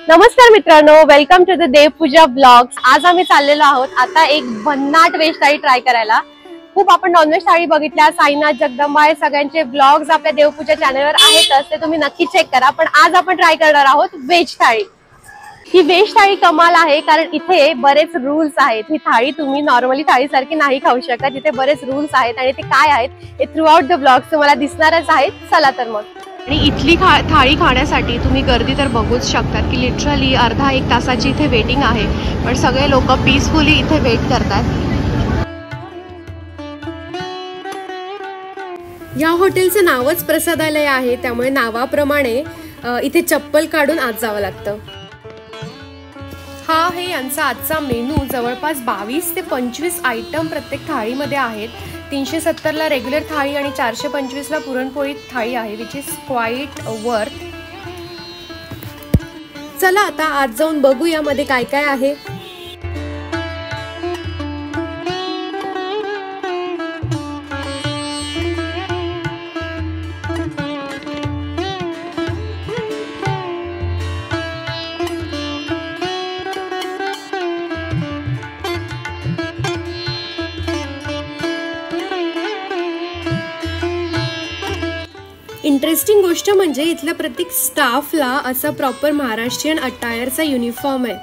नमस्कार मित्रांनो, welcome to the देवपूजा ब्लॉग्स। आज आम्ही चाललेलो आहोत आता एक भन्नाट व्हेज थाळी ट्राय करायला। खूप आपण नॉनव्हेज थाळी बघितल्या, साईनाथ, जगदंबा, सगळ्यांचे ब्लॉग्स आपल्या देवपूजा चॅनलवर आहेतच, ते तुम्ही नक्की चेक करा। पण आज आपण ट्राय करणार आहोत व्हेज थाळी। ही व्हेज थाळी कमाल आहे कारण इथे बरेच रूल्स आहेत। ही थाळी तुम्ही नॉर्मली थाळीसारखी नाही खाऊ शकत, इथे बरेच रूल्स आहेत आणि ते काय आहेत हे थ्रू आउट द ब्लॉग्स तुम्हाला दिसणारच आहेत। चला तर मग। आणि इथली थाळी खाण्यासाठी तुम्ही गर्दी तर बघूच शकतात की लिटरली अर्धा एक तासाची इथे वेटिंग आहे, पण सगळे लोक पीसफुली इथे वेट करतात। या हॉटेलचं नावच प्रसादालय आहे, त्यामुळे नावाप्रमाणे इथे चप्पल काढून आत जावं लागतं। हा आहे यांचा आजचा मेनू। जवळपास 22 ते 25 आयटम प्रत्येक थाळीमध्ये आहेत। 370 ला रेग्युलर थाळी आणि 425 ला पुरणपोळी थाळी आहे, विच इज क्वाइट वर्थ। चला आता आज जाऊन बघू यामध्ये काय काय आहे। इंटरेस्टिंग गोष्ट म्हणजे इथल्या प्रत्येक स्टाफला असा प्रॉपर महाराष्ट्रीयन अटायरचा युनिफॉर्म आहे।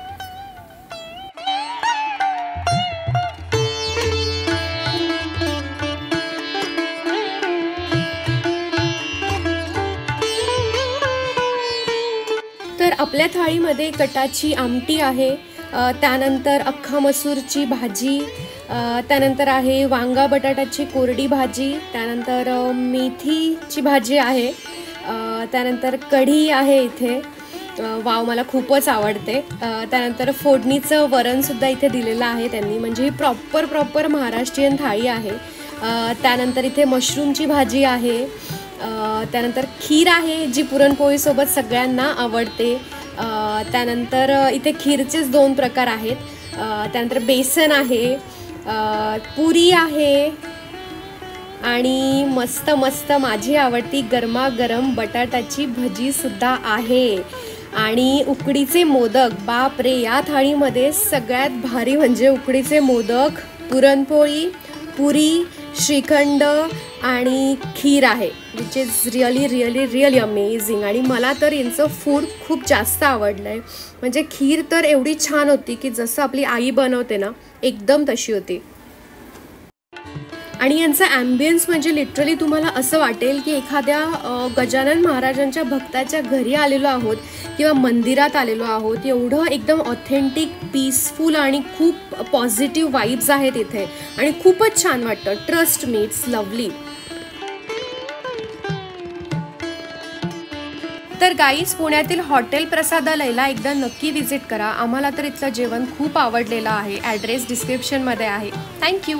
तर आपल्या थाळीमध्ये कटाची आमटी आहे, त्यानंतर अख्खा मसूरची भाजी, त्यानंतर आहे वांगा बटाट्याची कोरडी भाजी, त्यानंतर मेथीची भाजी आहे, त्यानंतर कढी आहे इथे। वाव, मला खूपच आवडते। त्यानंतर फोडणीचं वरणसुद्धा इथे दिलेलं आहे त्यांनी, म्हणजे ही प्रॉपर महाराष्ट्रीयन थाळी आहे। त्यानंतर इथे मशरूमची भाजी आहे, त्यानंतर खीर आहे जी पुरणपोळीसोबत सगळ्यांना आवडते। त्यानंतर इथे खीरचेच 2 प्रकार आहेत। त्यानंतर बेसन आहे, पुरी आहे आणि मस्त मस्त माझी आवडती गरमागरम बटाट्याची भजी सुद्धा आहे आणि उकडीचे मोदक। बाप रे, या थाळीमध्ये सगळ्यात भारी म्हणजे उकडीचे मोदक, पुरणपोळी, पुरी, श्रीखंड आणि खीर आहे, विच इज रिअली अमेझिंग। आणि मला तर यांचं फूड खूप जास्त आवडलं आहे। म्हणजे खीर तर एवढी छान होती की जसं आपली आई बनवते ना, एकदम तशी होती। आणि यांचा ॲम्बियन्स म्हणजे लिटरली तुम्हाला असं वाटेल की एखाद्या गजानन महाराजांच्या भक्ताच्या घरी आलेलो आहोत किंवा मंदिरात आलेलो आहोत। एवढं एकदम ऑथेंटिक, पीसफुल आणि खूप पॉझिटिव्ह वाइब्स आहेत इथे आणि खूपच छान वाटतं। Trust me, it's lovely. तर गाईज, पुण्यातील हॉटेल प्रसादालयला एकदा नक्की विजिट करा। आम्हाला तर इथलं जेवण खूप आवडलेलं आहे। ॲड्रेस डिस्क्रिप्शनमध्ये आहे। थँक्यू।